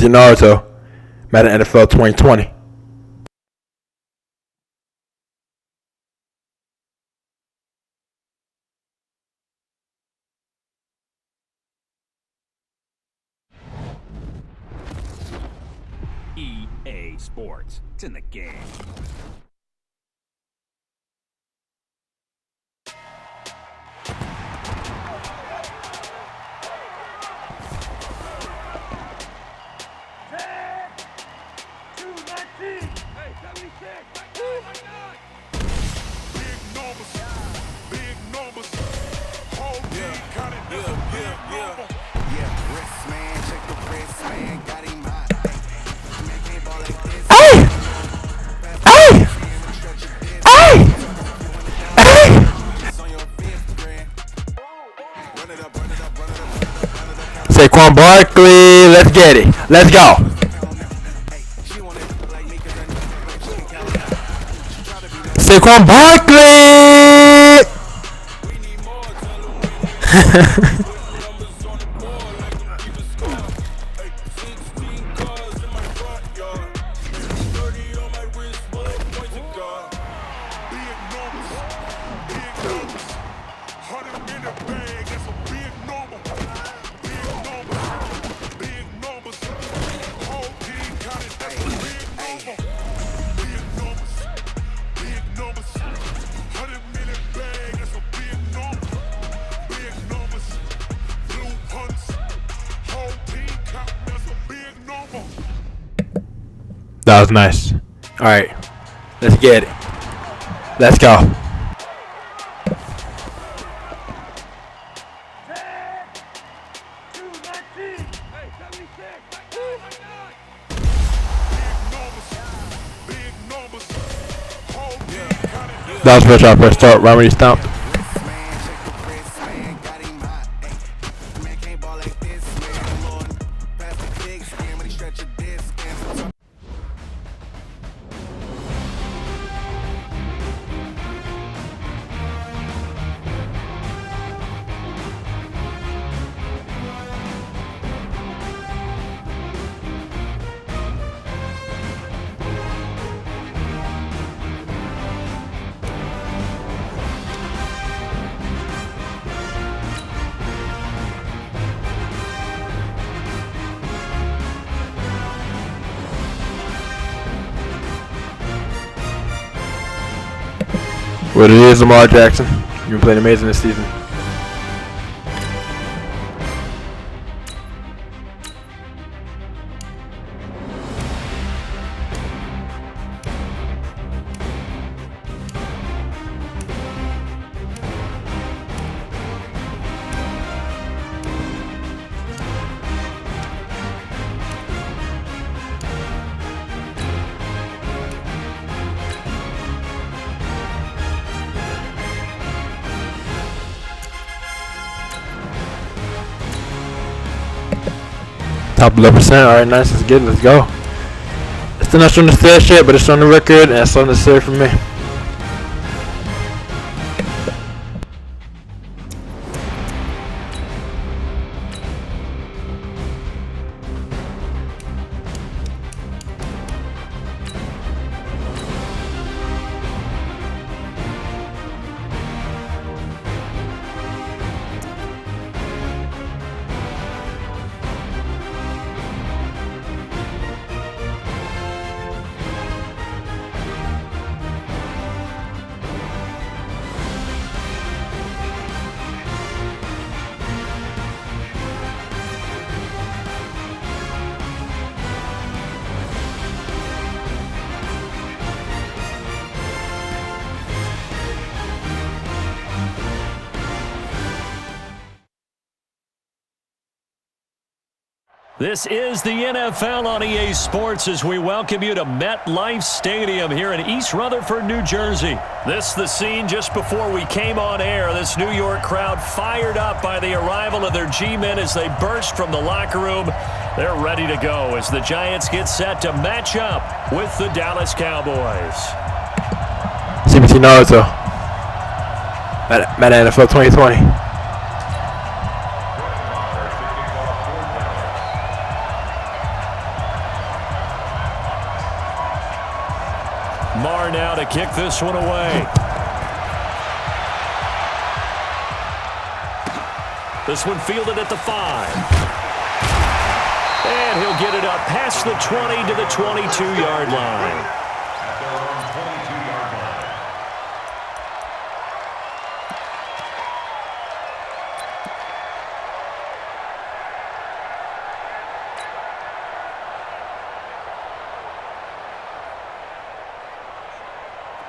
CBT Naruto, Madden NFL 2020. EA Sports. It's in the game. Saquon Barkley, let's get it. Let's go. Saquon Barkley. That was nice. All right, let's get it. Let's go. That was first off, first start, right when he stomped. What it is, Lamar Jackson. You've been playing amazing this season. Top 11%. Alright, nice. Let's get it. Let's go. It's still not showing the stats yet, but it's on the record, and that's all necessary for me. This is the NFL on EA Sports as we welcome you to MetLife Stadium here in East Rutherford, New Jersey. This the scene just before we came on air. This New York crowd fired up by the arrival of their G-men as they burst from the locker room. They're ready to go as the Giants get set to match up with the Dallas Cowboys. CBT Naruto, Madden NFL 2020. Marr now to kick this one away. This one fielded at the 5. And he'll get it up past the 20 to the 22-yard line.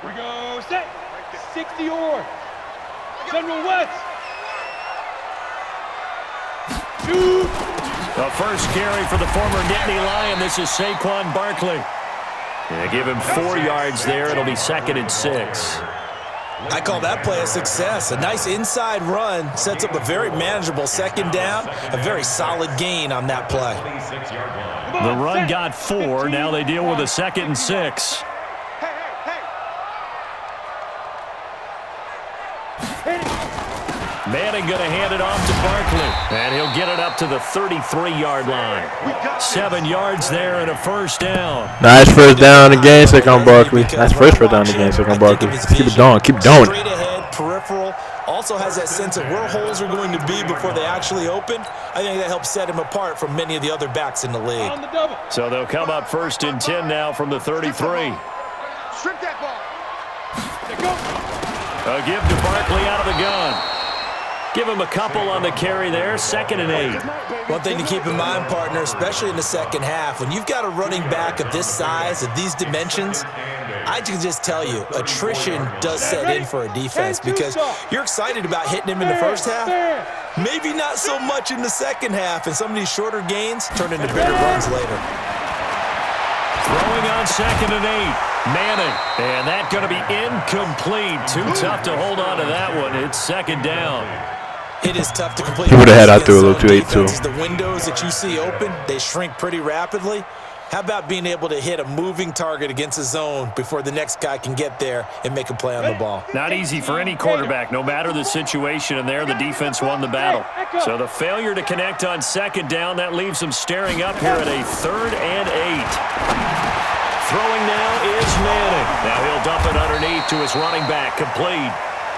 We go set. 60 or General West. Shoot. The first carry for the former Nittany Lion. This is Saquon Barkley. Yeah, give him 4 yards there. It'll be 2nd and 6. I call that play a success. A nice inside run sets up a very manageable 2nd down. A very solid gain on that play. The run got 4. Now they deal with a 2nd and 6. Manning going to hand it off to Barkley. And he'll get it up to the 33-yard line. 7 yards there and a first down. Nice first down again, Saquon Barkley. Nice first down again, Saquon Barkley. Keep it going, keep doing Straight ahead, peripheral. Also has that sense of where holes are going to be before they actually open. I think that helps set him apart from many of the other backs in the league. So they'll come up 1st and 10 now from the 33. Strip that ball. A give to Barkley out of the gun. Give him a couple on the carry there. 2nd and 8. One thing to keep in mind, partner, especially in the second half, when you've got a running back of this size, of these dimensions, I can just tell you, attrition does set in for a defense because you're excited about hitting him in the first half. Maybe not so much in the second half, and some of these shorter gains turn into bigger runs later. Throwing on 2nd and 8. Manning. And that going to be incomplete. Too tough to hold on to that one. It's 2nd down. It is tough to complete. He would have had out there a little too 8 too. The windows that you see open, they shrink pretty rapidly. How about being able to hit a moving target against a zone before the next guy can get there and make a play on the ball? Not easy for any quarterback, no matter the situation, and there the defense won the battle. So the failure to connect on 2nd down, that leaves them staring up here at a 3rd and 8. Throwing now is Manning. Now he'll dump it underneath to his running back, complete.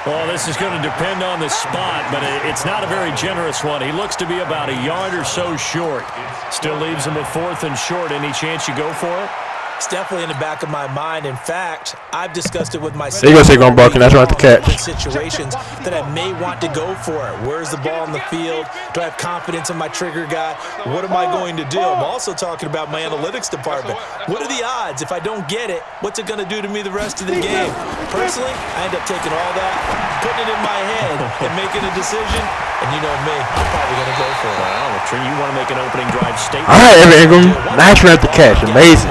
Well, this is going to depend on the spot, but it's not a very generous one. He looks to be about a yard or so short. Still leaves him with 4th and short. Any chance you go for it? It's definitely in the back of my mind. In fact, I've discussed it with myself. There you go, Saquon Barkley. That's right to catch. Situations that I may want to go for it. Where's the ball in the field? Do I have confidence in my trigger guy? What am I going to do? I'm also talking about my analytics department. What are the odds? If I don't get it, what's it going to do to me the rest of the game? Personally, I end up taking all that, putting it in my head, and making a decision. And you know me, I'm probably going to go for it. Well, you want to make an opening drive statement. All right, Evan Ingram. Nice run at the catch. Amazing.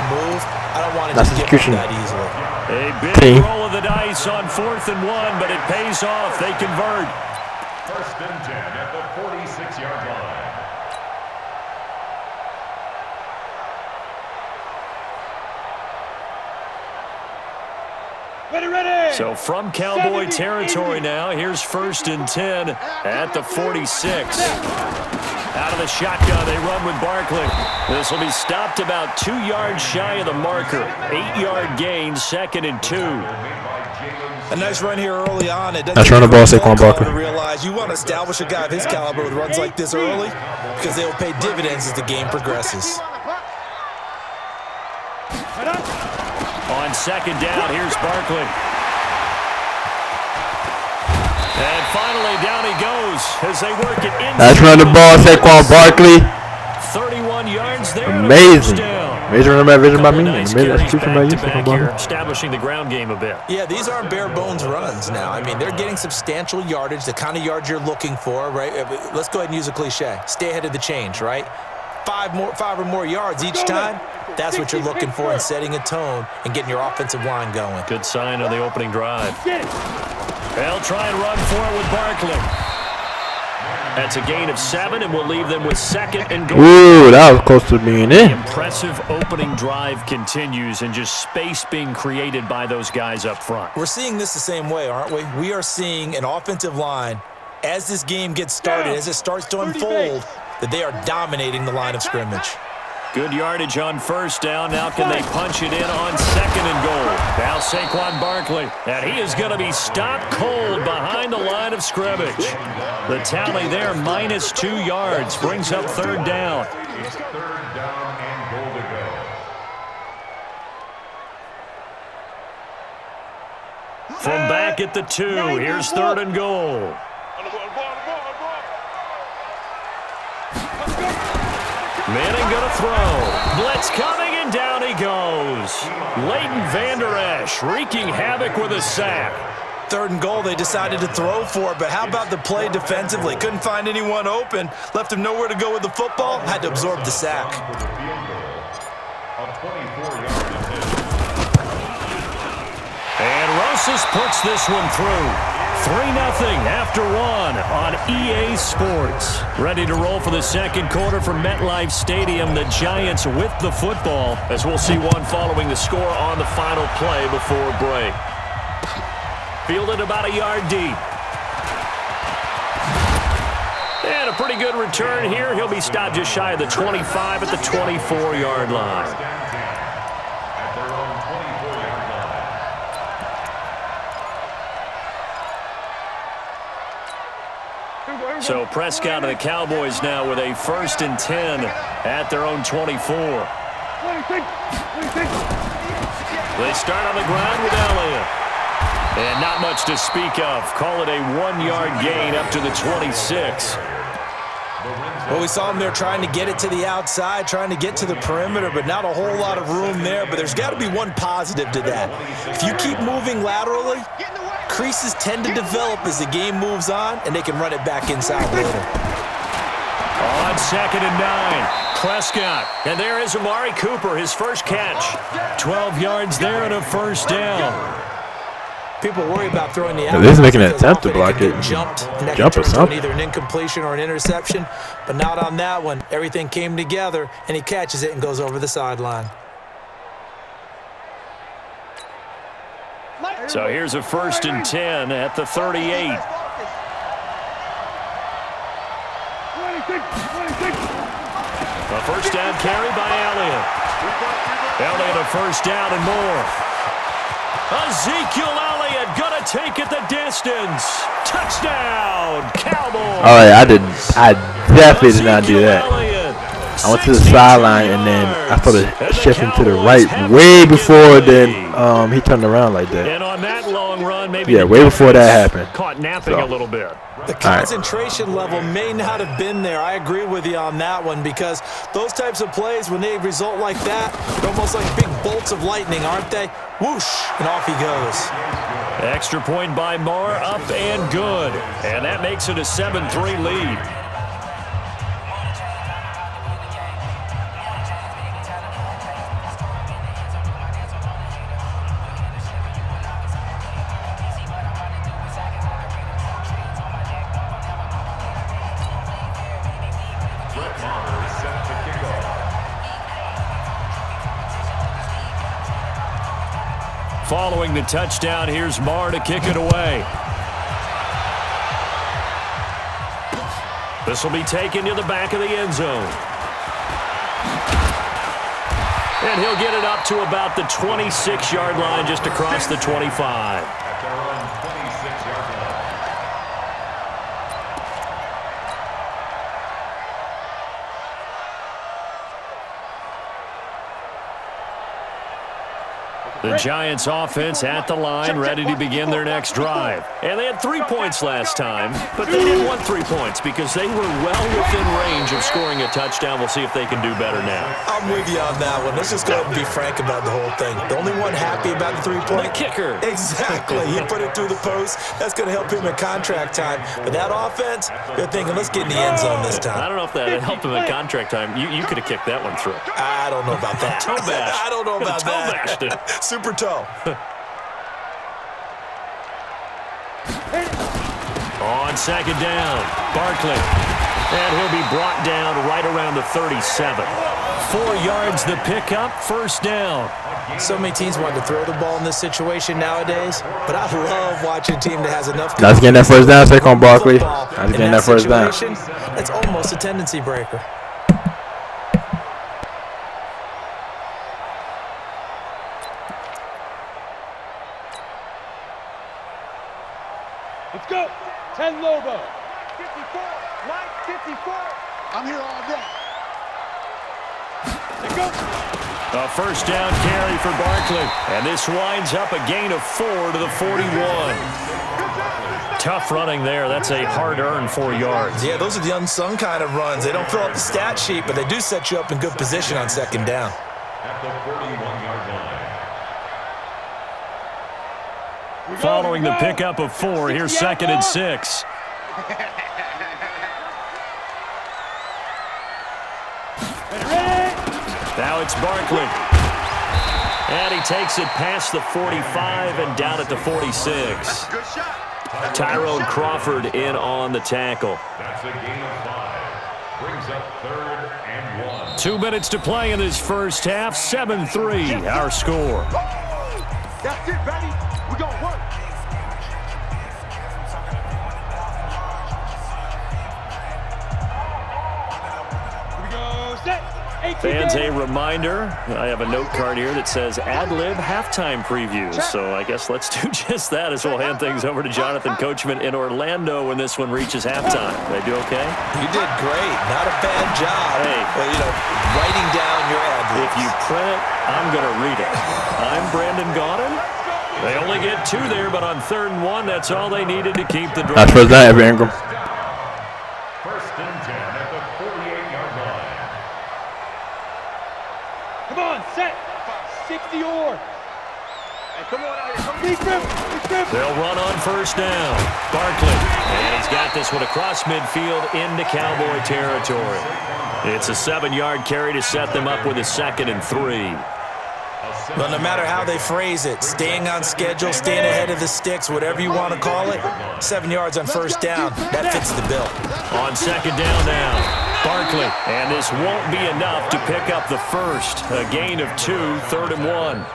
Nice execution. A big Team. roll of the dice on 4th and 1, but it pays off. They convert. 1st and 10 at the 46-yard line. Ready. So from Cowboy territory now, here's 1st and 10 at the 46. Out of the shotgun, they run with Barkley. This will be stopped about 2 yards shy of the marker. 8-yard gain, 2nd and 2. A nice run here early on. Nice run the ball, Saquon Barkley. To realize you want to establish a guy of his caliber with runs like this early because they will pay dividends as the game progresses. On 2nd down, here's Barkley. And finally, down he goes as they work it in. Nice run the ball, Saquon Barkley. 31 yards there. Amazing. Amazing run by vision by me. Amazing execution by you, Saquon Barkley. Establishing the ground game a bit. Yeah, these aren't bare bones runs now. I mean, they're getting substantial yardage, the kind of yards you're looking for, right? Let's go ahead and use a cliche. Stay ahead of the change, right? 5 or more yards each time. That's what you're looking for in setting a tone and getting your offensive line going. Good sign on the opening drive. They'll try and run for it with Barkley. That's a gain of 7, and we'll leave them with 2nd and goal. Ooh, that was close to being in. Impressive opening drive continues, and just space being created by those guys up front. We're seeing this the same way, aren't we? We are seeing an offensive line, as this game gets started, as it starts to unfold, that they are dominating the line of scrimmage. Good yardage on first down. Now can they punch it in on second and goal? Now Saquon Barkley. And he is going to be stopped cold behind the line of scrimmage. The tally there, -2 yards. Brings up third down. It's third down and goal to go. From back at the 2, here's third and goal. Manning going to throw. Blitz coming, and down he goes. Leighton Vander Esch wreaking havoc with a sack. Third and goal, they decided to throw for it, but how about the play defensively? Couldn't find anyone open, left him nowhere to go with the football, had to absorb the sack. And Rosas puts this one through. 3-0 after 1 on EA Sports. Ready to roll for the second quarter from MetLife Stadium. The Giants with the football, as we'll see one following the score on the final play before break. Fielded about a yard deep. And a pretty good return here. He'll be stopped just shy of the 25 at the 24-yard line. So Prescott and the Cowboys now with a 1st and 10 at their own 24. They start on the ground with Elliott. And not much to speak of. Call it a 1-yard gain up to the 26. Well, we saw him there trying to get it to the outside, trying to get to the perimeter, but not a whole lot of room there. But there's got to be one positive to that. If you keep moving laterally, creases tend to develop as the game moves on, and they can run it back inside later. On 2nd and 9, Prescott. And there is Amari Cooper, his first catch. 12 yards there and a 1st down. People worry about throwing the At least making an attempt to block it. Jump or something. Either an incompletion or an interception, but not on that one. Everything came together, and he catches it and goes over the sideline. So here's a 1st and 10 at the 38. A 1st down carry by Elliott. Elliott a 1st down and more. Ezekiel Elliott gonna take it the distance. Touchdown, Cowboys. All right, I definitely did not do that. I went to the sideline and then I started shifting to the right way before then he turned around like that. And on that long run, maybe way before that happened. Caught napping a little bit. The concentration level may not have been there. I agree with you on that one, because those types of plays, when they result like that, they're almost like big bolts of lightning, aren't they? Whoosh, and off he goes. Extra point by Moore, up and good. And that makes it a 7-3 lead. Following the touchdown, here's Marr to kick it away. This will be taken to the back of the end zone. And he'll get it up to about the 26-yard line, just across the 25. At their own 26-yard line. The Giants offense at the line, ready to begin their next drive. And they had 3 points last time, but they didn't want 3 points because they were well within range of scoring a touchdown. We'll see if they can do better now. I'm with you on that one. Let's just go ahead and be frank about the whole thing. The only one happy about the 3-point. The kicker. Exactly. He put it through the post. That's going to help him in contract time. But that offense, they're thinking, let's get in the end zone this time. I don't know if that helped him in contract time. You could have kicked that one through. I don't know about that. Toe bash. I don't know about Toe that. bashed it. Super toe. On 2nd down, Barkley. And he'll be brought down right around the 37. 4 yards the pickup, 1st down. So many teams want to throw the ball in this situation nowadays, but I love watching a team that has enough. That's getting that 1st down, Saquon Barkley. That's getting that 1st down. That's almost a tendency breaker. Let's go. 10 Lobo. 54. Mike, 54. I'm here all day. Let's go. A first down carry for Barkley. And this winds up a gain of 4 to the 41. Tough running there. That's a hard-earned 4 yards. Yeah, those are the unsung kind of runs. They don't fill up the stat sheet, but they do set you up in good position on second down. At the 41-yard line. Following the pickup of 4, here's 2nd and 6. Now it's Barkley. And he takes it past the 45 and down at the 46. Good shot. Tyrone Crawford in on the tackle. That's a gain of 5. Brings up 3rd and 1. 2 minutes to play in this first half. 7-3, our score. That's it, baby. We're going to work. Here we go. Set. Fans, a reminder, I have a note card here that says ad-lib halftime previews. So I guess let's do just that as we'll hand things over to Jonathan Coachman in Orlando when this one reaches halftime. Did I do okay? You did great. Not a bad job. Hey. But, writing down your ad-libs. If you print it, I'm going to read it. I'm Brandon Gaudin. They only get 2 there, but on 3rd and 1, that's all they needed to keep the drive. That's first down, Evan Ingram. First and 10 at the 48-yard line. Come on, set. 60 or. Hey, come on out here. Come on. They'll run on first down. Barkley. And he's got this one across midfield into Cowboy territory. It's a 7-yard carry to set them up with a 2nd and 3. Well, no matter how they phrase it, staying on schedule, staying ahead of the sticks, whatever you want to call it, 7 yards on first down, that fits the bill. On 2nd down now, Barkley. And this won't be enough to pick up the first. A gain of 2, 3rd and 1.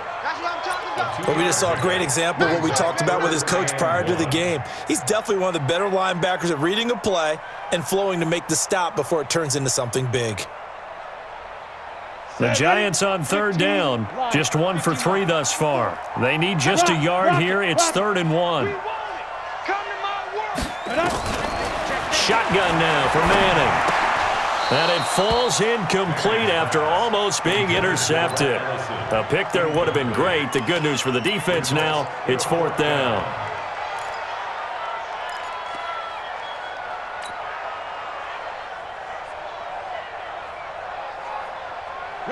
But we just saw a great example of what we talked about with his coach prior to the game. He's definitely one of the better linebackers at reading a play and flowing to make the stop before it turns into something big. The Giants on 3rd down, just 1 for 3 thus far. They need just a yard here. It's 3rd and 1. Shotgun now for Manning. And it falls incomplete after almost being intercepted. A pick there would have been great. The good news for the defense now, it's 4th down.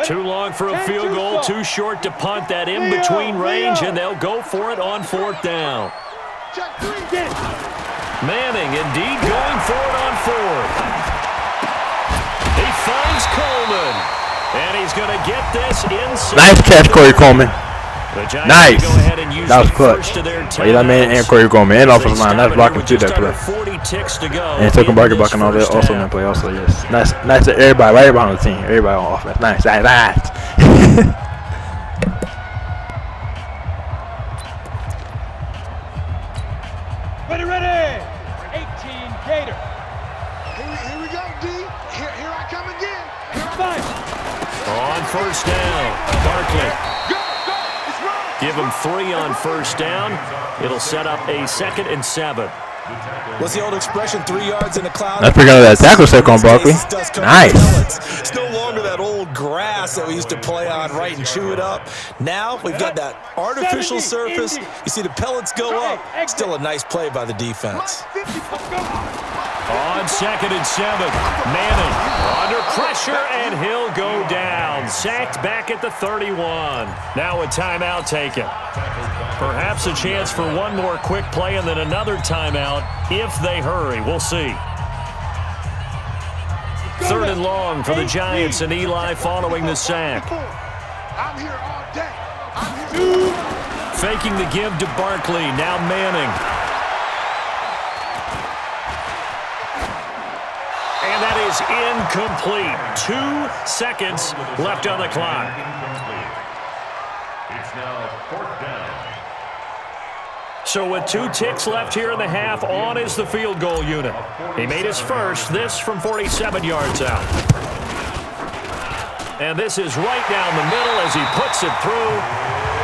Too long for a field goal, too short to punt. That in between range, and they'll go for it on 4th down. Manning indeed going for it on 4th. He finds Coleman, and he's going to get this inside. Nice catch, Corey Coleman. Nice. That was clutch. Eli Manning and Corey Coleman and offensive line. That's blocking too, that play. And it took him Barker blocking all that also in that play also, yes. Nice to everybody on the team. Everybody on offense. Nice. Ready. 18 Gator. Here we go, D. Here I come again. On first down, Barkley. Give him 3 on first down. It'll set up a 2nd and 7. What's the old expression, 3 yards in a cloud? Let's bring out that tackle stick on Barkley. Nice. It's no longer that old grass that we used to play on, right, and chew it up. Now we've got that artificial surface. You see the pellets go up. Still a nice play by the defense. On 2nd and 7, Manning under pressure, and he'll go down. Sacked back at the 31. Now a timeout taken. Perhaps a chance for one more quick play and then another timeout if they hurry. We'll see. 3rd and long for the Giants, and Eli following the sack. I'm here all day. Faking the give to Barkley. Now Manning. And that is incomplete. 2 seconds left on the clock. It's now 4th down. So with 2 ticks left here in the half, on is the field goal unit. He made his first, this from 47 yards out. And this is right down the middle as he puts it through.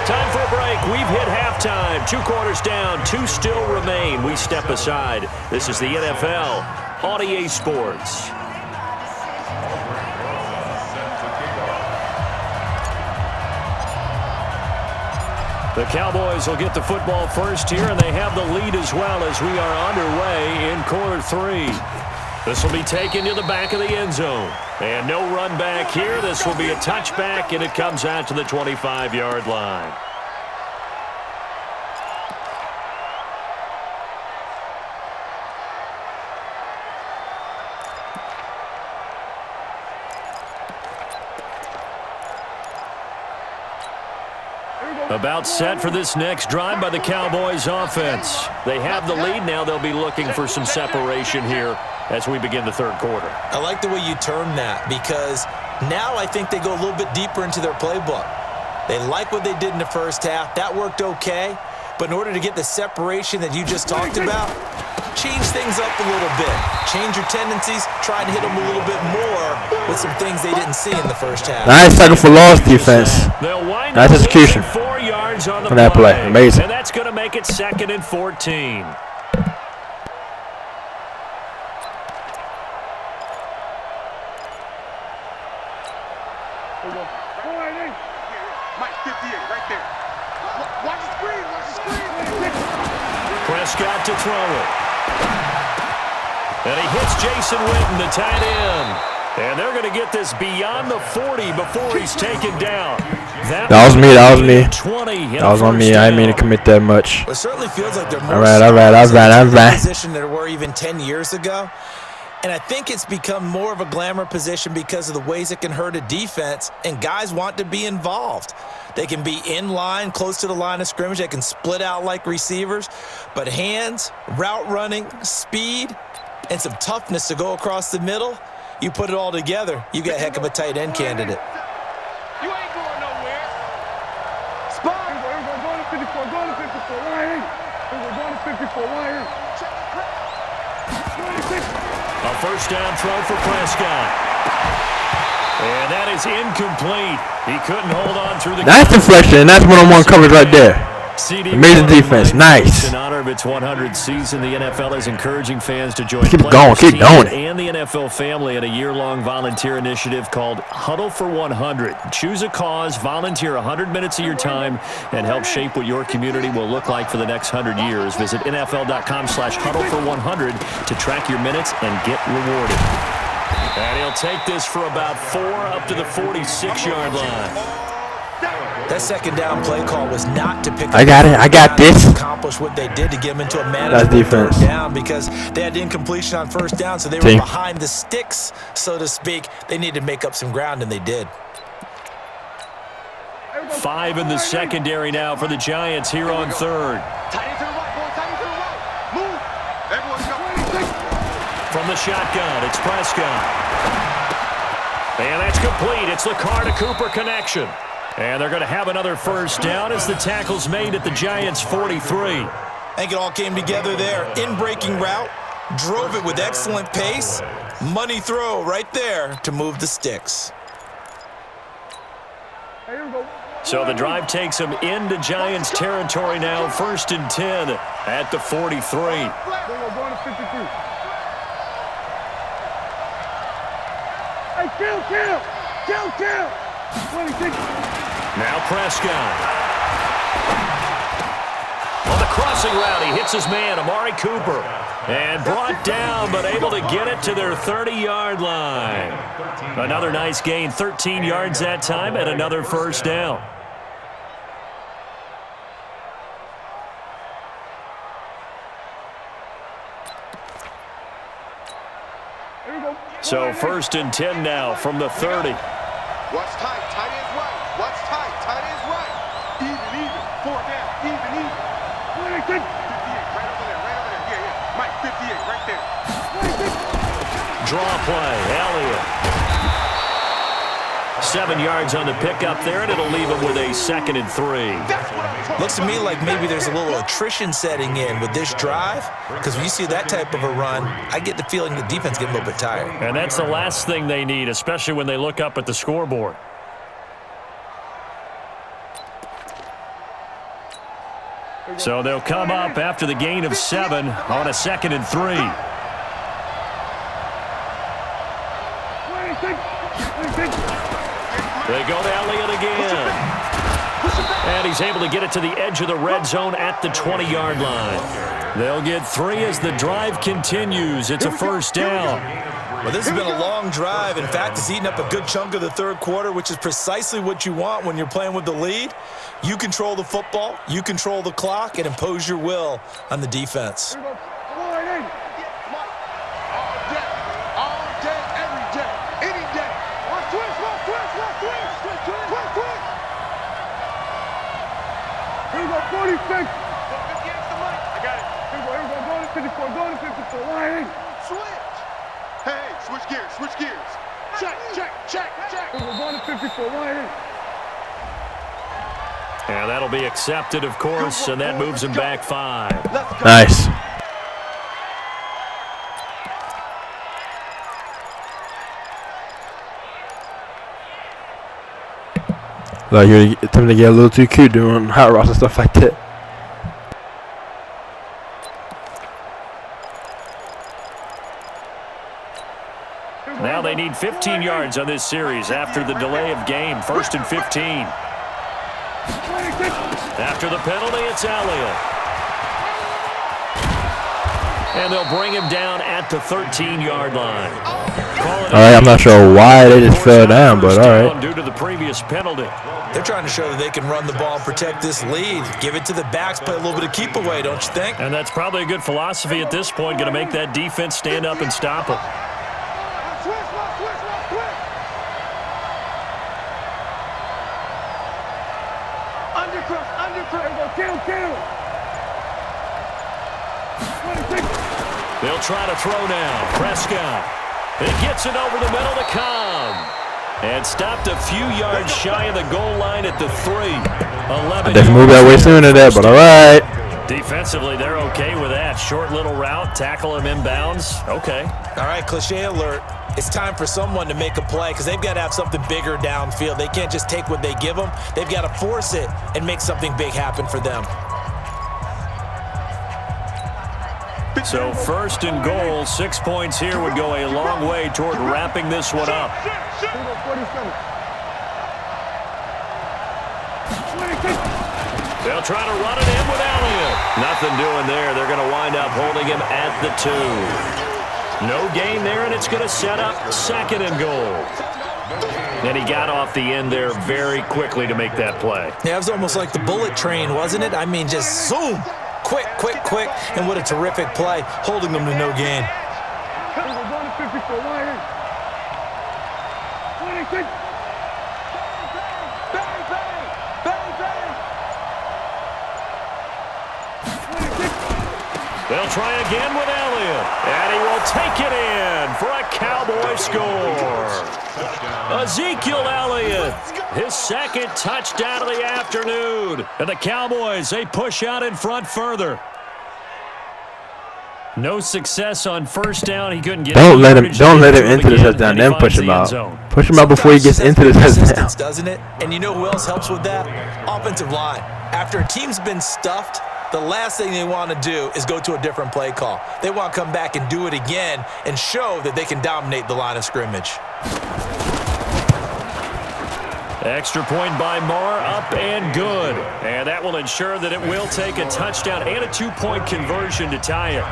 Time for a break. We've hit halftime. 2 quarters down. 2 still remain. We step aside. This is the NFL on EA Sports. The Cowboys will get the football first here, and they have the lead as well as we are underway in quarter 3. This will be taken to the back of the end zone. And no run back here. This will be a touchback, and it comes out to the 25-yard line. About set for this next drive by the Cowboys offense. They have the lead now. They'll be looking for some separation here as we begin the third quarter. I like the way you term that because now I think they go a little bit deeper into their playbook. They like what they did in the first half. That worked okay. But in order to get the separation that you just talked about, change things up a little bit. Change your tendencies. Try and hit them a little bit more with some things they didn't see in the first half. Nice tackle for loss defense. Nice execution. 4 yards on the that play. Amazing. And that's going to make it 2nd and 14. Prescott to throw it. And he hits Jason Witten, the tight end. And they're going to get this beyond the 40 before he's taken down. That was me. That was me. 20 that was on me. I didn't mean to commit that much. It certainly feels like they're more all right. position than they were even 10 years ago. And I think it's become more of a glamour position because of the ways it can hurt a defense, and guys want to be involved. They can be in line, close to the line of scrimmage. They can split out like receivers. But hands, route running, speed, and some toughness to go across the middle, you put it all together, you got a heck of a tight end candidate. You ain't going nowhere. Spot. We're going to 54. Going to 54. Ryan. We're going to 54. Ryan. A first down throw for Prescott. And that is incomplete. He couldn't hold on through the... That's deflection, and that's one-on-one coverage right there. Amazing defense. Nice. In honor of its 100th season, the NFL is encouraging fans to join keep going it. And the NFL family in a year-long volunteer initiative called Huddle for 100. Choose a cause, volunteer 100 minutes of your time, and help shape what your community will look like for the next 100 years. Visit NFL.com/huddle for 100 to track your minutes and get rewarded. And he'll take this for about 4 up to the 46-yard line. That second down play call was not to pick up. I got this. Accomplish what they did to get them into a manageable third down because they had incompletion on first down, so they were behind the sticks, so to speak. They needed to make up some ground, and they did. 5 in the secondary now for the Giants here on third. From the shotgun, it's Prescott. And that's complete. It's the Carr to Cooper connection. And they're going to have another first down as the tackle's made at the Giants' 43. I think it all came together there. In-breaking route, drove it with excellent pace. Money throw right there to move the sticks. So the drive takes them into Giants territory now. 1st and 10 at the 43. Kill. 26. Now Prescott. On the crossing route, he hits his man, Amari Cooper. And brought down, but able to get it to their 30-yard line. Another nice gain, 13 yards that time, and another first down. So 1st and 10 now from the 30. Watch tight, tight ends right. Watch tight, tight ends right. Even. 4 down, even. 58, right over there. Yeah. Mike, 58, right there. Draw play, Elliott. 7 yards on the pickup there, and it'll leave him with a 2nd and 3. Looks to me like maybe there's a little attrition setting in with this drive, because when you see that type of a run, I get the feeling the defense getting a little bit tired. And that's the last thing they need, especially when they look up at the scoreboard. So they'll come up after the gain of 7 on a 2nd and 3. They go to Elliott again. And he's able to get it to the edge of the red zone at the 20-yard line. They'll get 3 as the drive continues. It's a first down. Well, this has been a long drive. In fact, it's eaten up a good chunk of the third quarter, which is precisely what you want when you're playing with the lead. You control the football, you control the clock, and impose your will on the defense. All day, every day, any day. Let's twist. Here we go, 46. I got it. Here we go, go to 54, go to 54. Line in. Switch. Hey, switch gears. Check. Here we go, go to 54, line in. And that'll be accepted, of course, and that moves him back 5. Nice. Like you're attempting to get a little too cute doing hot rods and stuff like that. Now they need 15 yards on this series after the delay of game. 1st and 15. After the penalty, it's Elliott. And they'll bring him down at the 13-yard line. All right, I'm not sure why they just fell down, but all right. Due to the previous penalty. They're trying to show that they can run the ball and protect this lead. Give it to the backs, play a little bit of keep away, don't you think? And that's probably a good philosophy at this point, going to make that defense stand up and stop them. They'll try to throw now. Prescott. It gets it over the middle to Cobb. And stopped a few yards shy of the goal line at the 3. 11 They moved that way sooner than that, but all right. Defensively, they're okay with that. Short little route, tackle him inbounds. Okay. All right, cliche alert. It's time for someone to make a play because they've got to have something bigger downfield. They can't just take what they give them. They've got to force it and make something big happen for them. So 1st and goal, 6 points here would go a long way toward wrapping this one up. They'll try to run it in with Elliott. Nothing doing there. They're going to wind up holding him at the 2. No gain there, and it's going to set up 2nd and goal. And he got off the end there very quickly to make that play. Yeah, it was almost like the bullet train, wasn't it? I mean, just zoom. Quick, and what a terrific play, holding them to no gain. They'll try again with Elliott, and he will take it in for a Cowboy score. Ezekiel Elliott, his 2nd touchdown of the afternoon. And the Cowboys, they push out in front further. No success on 1st down. He couldn't get. Don't let him into the touchdown. Then push him out. Push him out before he gets into the touchdown. Doesn't it? And you know who else helps with that? Offensive line. After a team's been stuffed, the last thing they want to do is go to a different play call. They want to come back and do it again and show that they can dominate the line of scrimmage. Extra point by Marr, up and good. And that will ensure that it will take a touchdown and a 2-point conversion to tie it.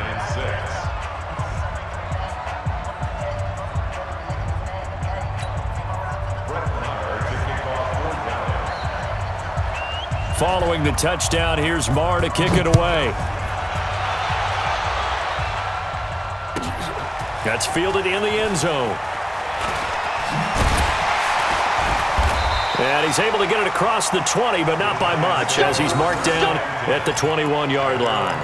Following the touchdown, here's Marr to kick it away. That's fielded in the end zone. And he's able to get it across the 20, but not by much, as he's marked down at the 21-yard line.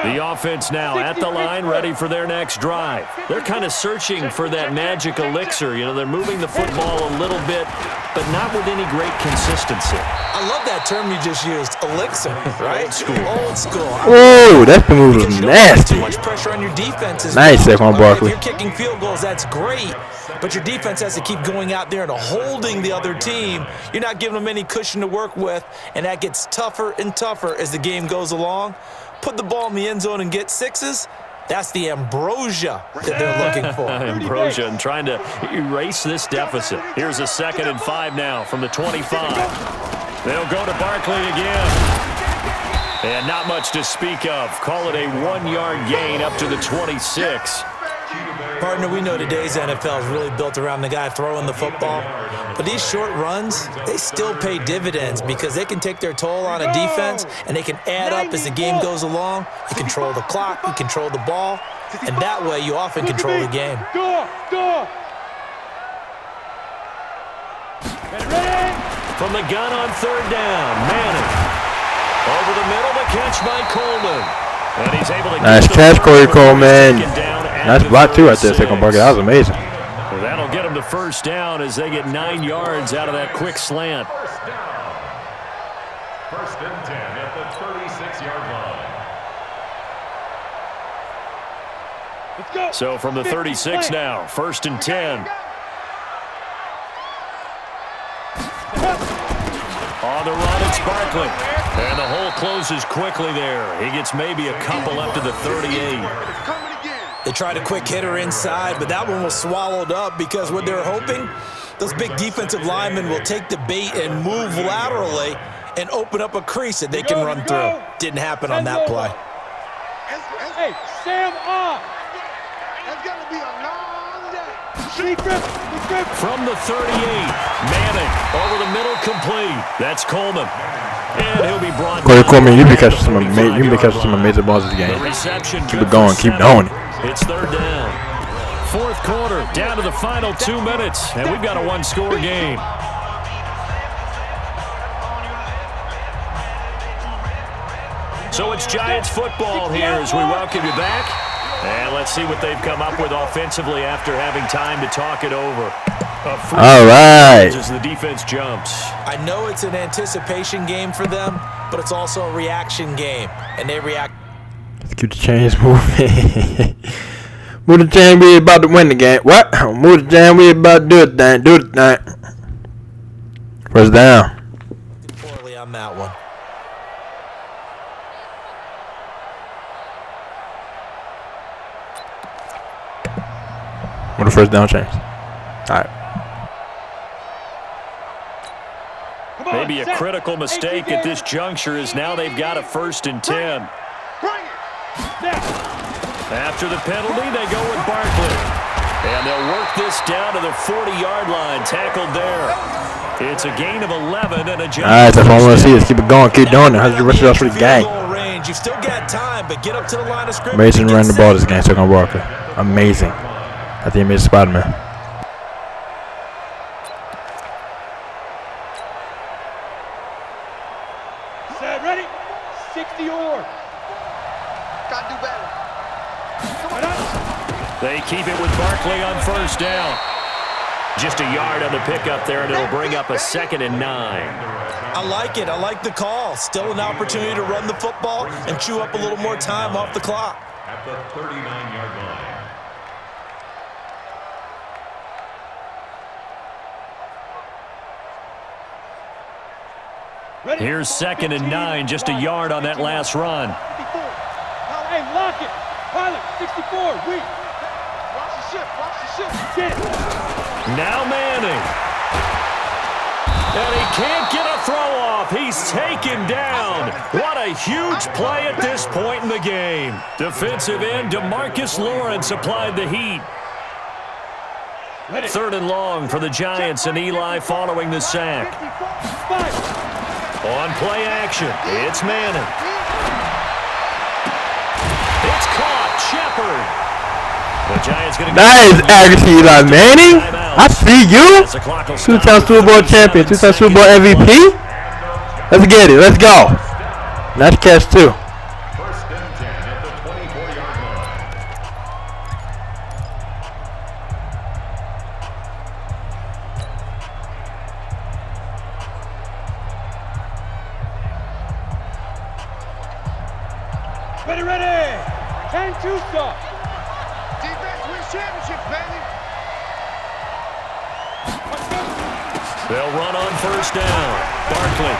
The offense now at the line, ready for their next drive. They're kind of searching for that magic elixir. You know, they're moving the football a little bit, but not with any great consistency. I love that term you just used, elixir, right? Old school. Old school. Whoa, that move was Because you don't nasty. put too much pressure on your defense as Nice, well. Saquon Barkley. If you're kicking field goals, that's great, but your defense has to keep going out there and holding the other team. You're not giving them any cushion to work with, and that gets tougher and tougher as the game goes along. Put the ball in the end zone and get sixes. That's the ambrosia that they're looking for. Ambrosia and trying to erase this deficit. Here's a 2nd and 5 now from the 25. They'll go to Barkley again. And not much to speak of. Call it a 1-yard gain up to the 26. Partner, we know today's NFL is really built around the guy throwing the football. But these short runs, they still pay dividends because they can take their toll on a defense and they can add up as the game goes along. You control the clock, you control the ball, and that way you often control the game. From the gun on 3rd down, Manning. Over the middle, the catch by Coleman. And he's able to Nice catch, Corey Coleman. Nice block, too, right there, Saquon Barkley. That was amazing. Well, that'll get them to 1st down as they get 9 yards out of that quick slant. 1st and 10 at the 36-yard line. Let's go. So from the 36 now, 1st and 10. On the run, it's Barkley. And the hole closes quickly there. He gets maybe a couple up to the 38. They tried a quick hitter inside, but that one was swallowed up because what they're hoping, those big defensive linemen will take the bait and move laterally and open up a crease that they can run through. Didn't happen on that play. Hey, Sam off. That's got to be a long day. From the 38, Manning over the middle, complete. That's Coleman. And he'll be brought Corey down. Coleman, you be catching some amazing balls this The game. reception Keep good it going, for keep 7. doing it. It's 3rd down. 4th quarter, down to the final 2 minutes, and we've got a 1-score game. So it's Giants football here as we welcome you back. And let's see what they've come up with offensively after having time to talk it over. All right. As the defense jumps. I know it's an anticipation game for them, but it's also a reaction game, and they react. Let's keep the chains moving. Move the chain, we about to win the game. What? Move the chain, we about to do it thing. Do the thing. 1st down. Poorly on that one. What the 1st down chains? All right. Maybe a critical mistake at this juncture is now they've got a 1st and 10. After the penalty, they go with Barkley. And they'll work this down to the 40-yard line, tackled there. It's a gain of 11 and a jump. All right, that's what I want to see. Let's keep it going. Keep doing it. 100 rushes off for the gang. You've still got time, but get up to the line of scrimmage. Amazing running the ball this game, Saquon Barkley. Amazing. I think he made Spider-Man. Set, ready? 60 or. Got to do better. They keep it with Barkley on 1st down. Just a yard on the pickup there, and it'll bring up a 2nd and 9. I like it. I like the call. Still an opportunity to run the football and chew up a little more time off the clock. At the 39-yard line. Ready? Here's 2nd and 9, just a yard on that last run. 64. Hey, lock it. Pilot, 64. Weak. Watch the ship. Watch the ship. Get it. Now Manning. And he can't get a throw off. He's taken down. What a huge play at this point in the game. Defensive end DeMarcus Lawrence applied the heat. 3rd and long for the Giants, and Eli following the sack. On play action, it's Manning. It's caught. Shepard. The Giants going to Nice accuracy, Eli Manning. I see you. 2-time Super Bowl champion, 2-time Super Bowl MVP. Let's get it. Let's go. Nice catch, too. 1st and 10 at the Ready. 10-2 stop. Defense wins championships, baby. They'll run on first down. Barkley.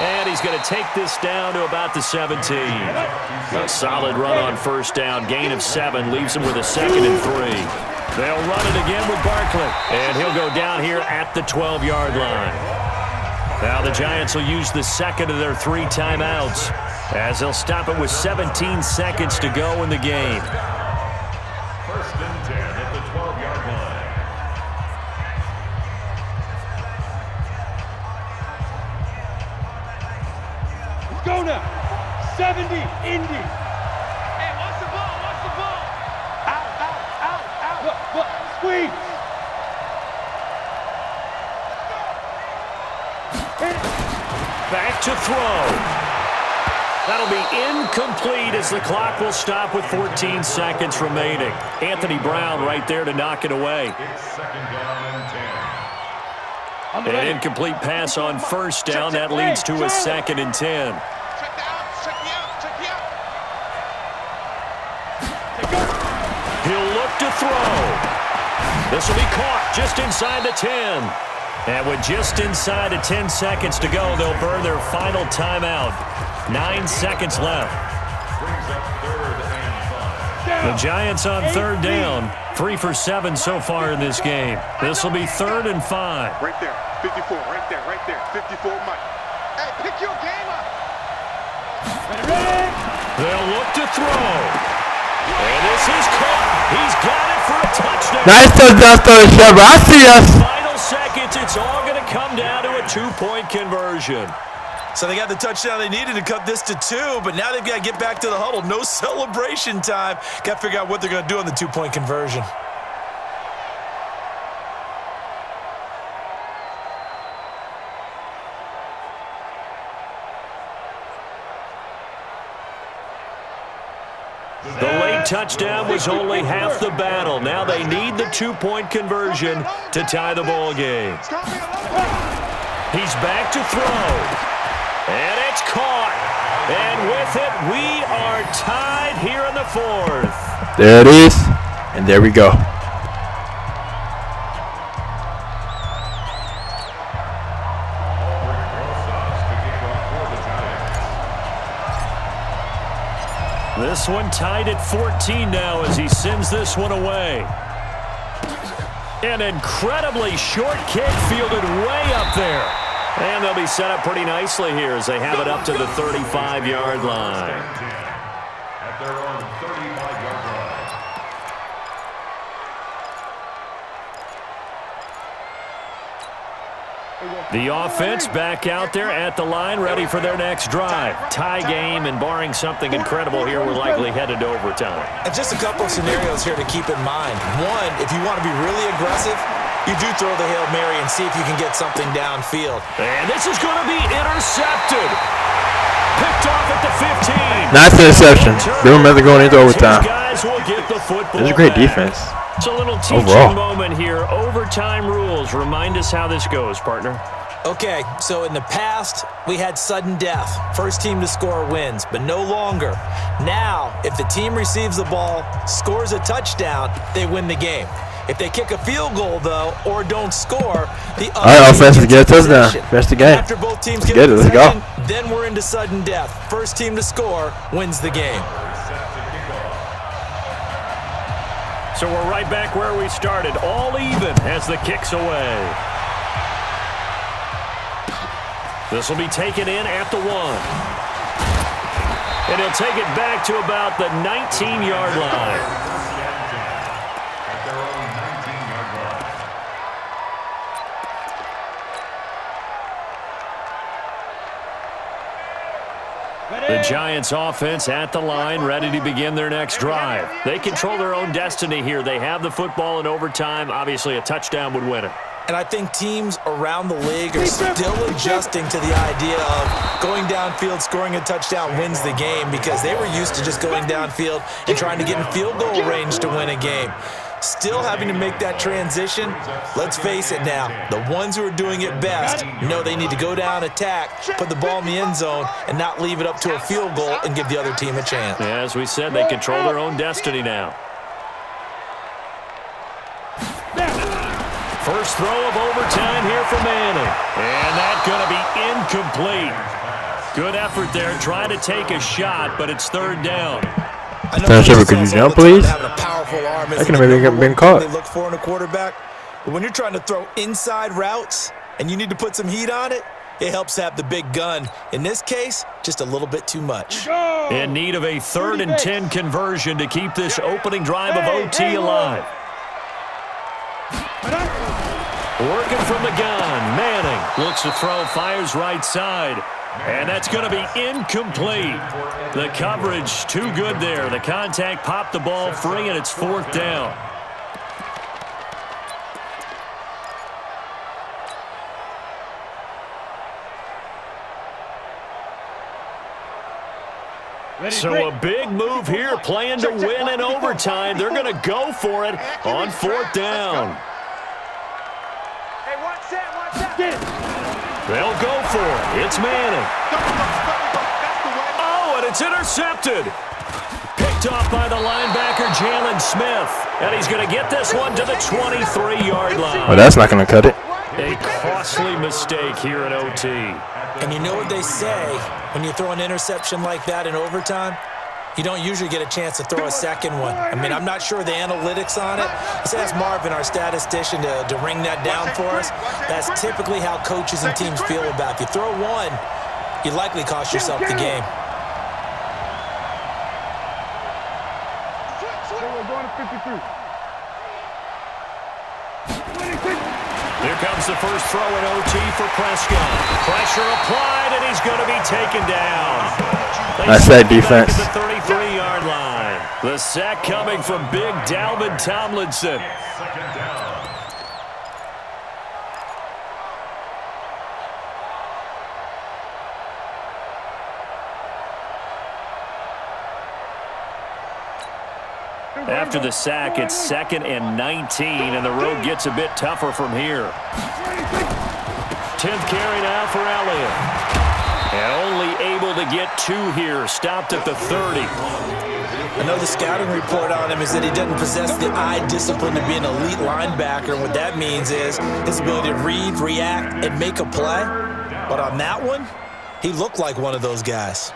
And he's going to take this down to about the 17. A solid run on first down. Gain of 7 leaves him with a 2nd and 3. They'll run it again with Barkley. And he'll go down here at the 12-yard line. Now the Giants will use the second of their 3 timeouts as they'll stop it with 17 seconds to go in the game. First and 10 at the 12-yard line. Go now. 70, Indy. Hey, watch the ball, watch the ball. Out. Look, squeeze. Back to throw. That'll be incomplete as the clock will stop with 14 seconds remaining. Anthony Brown right there to knock it away. It's second down and 10. An incomplete pass on first down. That leads to a 2nd and 10. Check me out. He'll look to throw. This will be caught just inside the 10. And with just inside of 10 seconds to go, they'll burn their final timeout. 9 seconds left. Brings up third and 5. The Giants on third down. 3 for 7 so far in this game. This will be 3rd and 5. Right there. 54. Right there. 54, Mike. Hey, pick your game up. Ready. They'll look to throw. And this is caught. He's got it for a touchdown. Nice touchdown story, Trevor. I see us. Final seconds, it's all going to come down to a 2-point conversion. So they got the touchdown they needed to cut this to 2, but now they've got to get back to the huddle. No celebration time. Got to figure out what they're going to do on the 2-point conversion. The late touchdown was only half the battle. Now they need the 2-point conversion to tie the ball game. He's back to throw. And it's caught. And with it, we are tied here in the 4th. There it is. And there we go. This one tied at 14 now as he sends this one away. An incredibly short kick fielded way up there. And they'll be set up pretty nicely here as they have it up to the 35-yard line. At their own 35-yard line. The offense back out there at the line, ready for their next drive. Tie game, and barring something incredible here, we're likely headed to overtime. And just a couple of scenarios here to keep in mind. One, if you want to be really aggressive, you do throw the Hail Mary and see if you can get something downfield. And this is going to be intercepted. Picked off at the 15. Nice interception. They were meant to go into overtime. Guys will get the football. It was a great back. defense. It's a little teaching moment here. Overtime rules. Remind us how this goes, partner. Okay, so in the past, we had sudden death. First team to score wins, but no longer. Now, if the team receives the ball, scores a touchdown, they win the game. If they kick a field goal, though, or don't score, the other offense team get a gets touchdown. possession. Finish the game. After both teams Let's get get it. Let's go. possession, then we're into sudden death. First team to score wins the game. So we're right back where we started, all even as the kick's away. This will be taken in at the 1. And he'll take it back to about the 19-yard line. At their own 19-yard line. The Giants offense at the line, ready to begin their next drive. They control their own destiny here. They have the football in overtime. Obviously, a touchdown would win it. And I think teams around the league are still adjusting to the idea of going downfield, scoring a touchdown wins the game because they were used to just going downfield and trying to get in field goal range to win a game. Still having to make that transition. Let's face it now, the ones who are doing it best know they need to go down, attack, put the ball in the end zone, and not leave it up to a field goal and give the other team a chance. As we said, they control their own destiny now. First throw of overtime here for Manning. And that's going to be incomplete. Good effort there, trying to take a shot, but it's third down. Could you jump, please? I can have maybe been caught. They look for in a quarterback. But when you're trying to throw inside routes and you need to put some heat on it, it helps have the big gun. In this case, just a little bit too much. In need of a 3rd and 10 conversion to keep this opening drive of OT alive. Working from the gun, Manning looks to throw, fires right side. And that's going to be incomplete. The coverage too good there. The contact popped the ball free, and it's 4th down. So a big move here, playing to win in overtime. They're going to go for it on 4th down. Hey, watch that. They'll go for it. It's Manning. Oh, and it's intercepted. Picked off by the linebacker, Jalen Smith. And he's going to get this one to the 23-yard line. Well, that's not going to cut it. A costly mistake here in OT. And you know what they say, when you throw an interception like that in overtime, you don't usually get a chance to throw a second one. I mean, I'm not sure the analytics on it. Let's ask Marvin, our statistician, to ring that down for us. That's typically how coaches and teams feel about it. If you throw one, you likely cost yourself the game. We're going to 53. Here comes the first throw in OT for Prescott. Pressure applied, and he's going to be taken down. Nice sack defense. The 33-yard line. The sack coming from big Dalvin Tomlinson. After the sack, it's 2nd and 19, and the road gets a bit tougher from here. 10th carry now for Elliott. And only able to get 2 here, stopped at the 30. I know the scouting report on him is that he doesn't possess the eye discipline to be an elite linebacker. And what that means is his ability to read, react, and make a play. But on that one, he looked like one of those guys.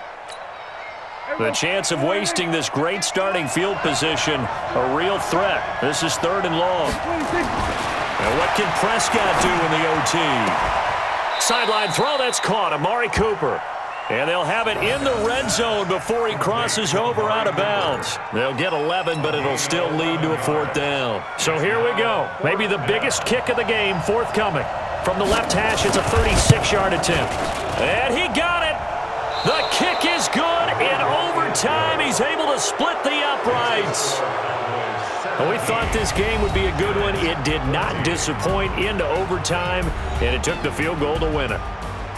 The chance of wasting this great starting field position, a real threat. This is 3rd and long. And what can Prescott do in the OT? Sideline throw, that's caught. Amari Cooper. And they'll have it in the red zone before he crosses over out of bounds. They'll get 11, but it'll still lead to a 4th down. So here we go. Maybe the biggest kick of the game forthcoming. From the left hash, it's a 36-yard attempt. And he got it. The kick is good. In overtime, he's able to split the uprights. We thought this game would be a good one. It did not disappoint into overtime, and it took the field goal to win it.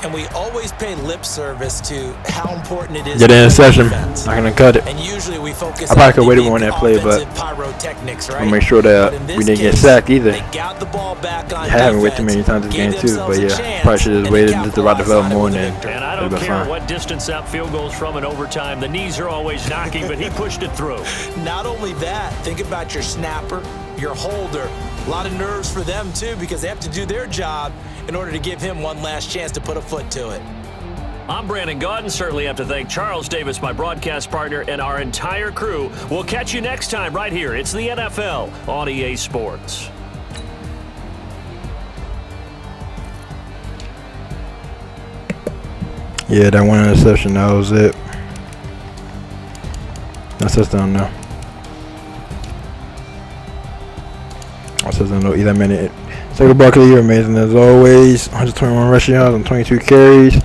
And we always pay lip service to how important it is. Get an interception. Not going to cut it. And usually we focus I probably could on wait more on that play, but pyrotechnics, right? I'll make sure that we didn't get sacked either. They got the ball back on I haven't waited too many times this game too, but yeah, probably should have waited just to ride the develop more and then And I don't care what distance that field goes from in overtime. The knees are always knocking, but he pushed it through. Not only that, think about your snapper, your holder. A lot of nerves for them too, because they have to do their job in order to give him one last chance to put a foot to it. I'm Brandon Gaudin. Certainly have to thank Charles Davis, my broadcast partner, and our entire crew. We'll catch you next time right here. It's the NFL on EA Sports. Yeah, that one interception, that was it. That's just down now. I said no either minute. Second Barkley, you're amazing as always. 121 rushing yards and 22 carries.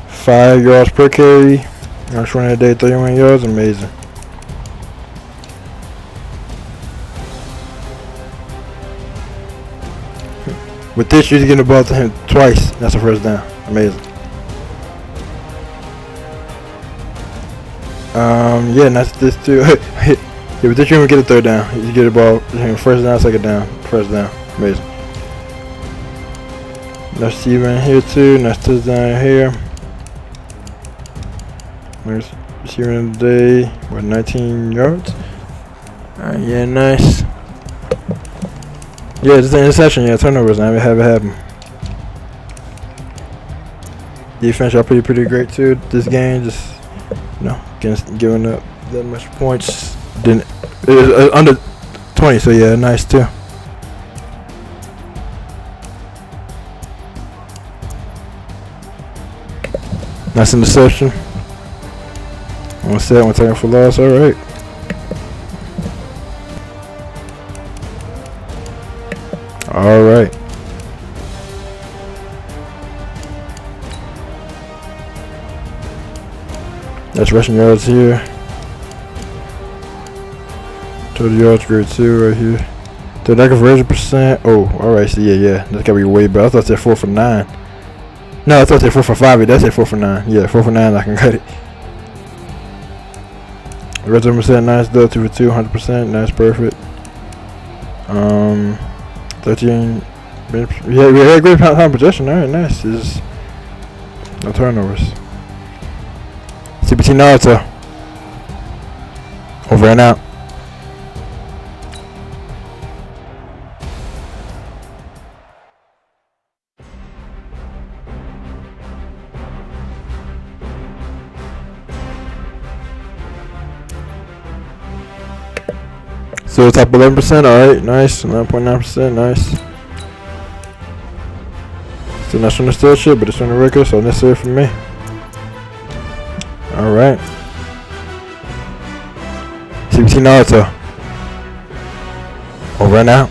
5 yards per carry. Rush run a day, 31 yards. Amazing. With this, you're getting the ball to him twice. That's a first down. Amazing. Yeah, and that's this too. Yeah, but this you even get a third down. You get the ball, first down, second down, first down. Amazing. Nice receiver here too. Nice touchdown here. Nice receiver of the day. What, 19 yards? Alright, yeah, nice. Yeah, just an interception. Yeah, turnovers. I have it happen. Defense, y'all pretty great too. This game, just against giving up that much points. It was under 20, so yeah, nice too. Nice interception. One set, one tackle for loss. All right. All right. That's rushing yards here. Total yards grade 2 right here. The conversion percent. Oh, alright. So yeah. That's gotta be way better. I thought they 4 for 9. No, I thought they 4 for 5. That's 4 for 9. Yeah, 4 for 9. I can cut it. Red zone percent, nice though. 2 for 2, 100%. Nice, perfect. 13. Yeah, we had great time possession. Alright, nice. Just no turnovers. CBT Naruto. Over and out. So top 11%, alright, nice. 9.9%, nice. Still not showing the still shit, but it's on the record, so necessary for me. Alright. CBT Naruto. Over and out.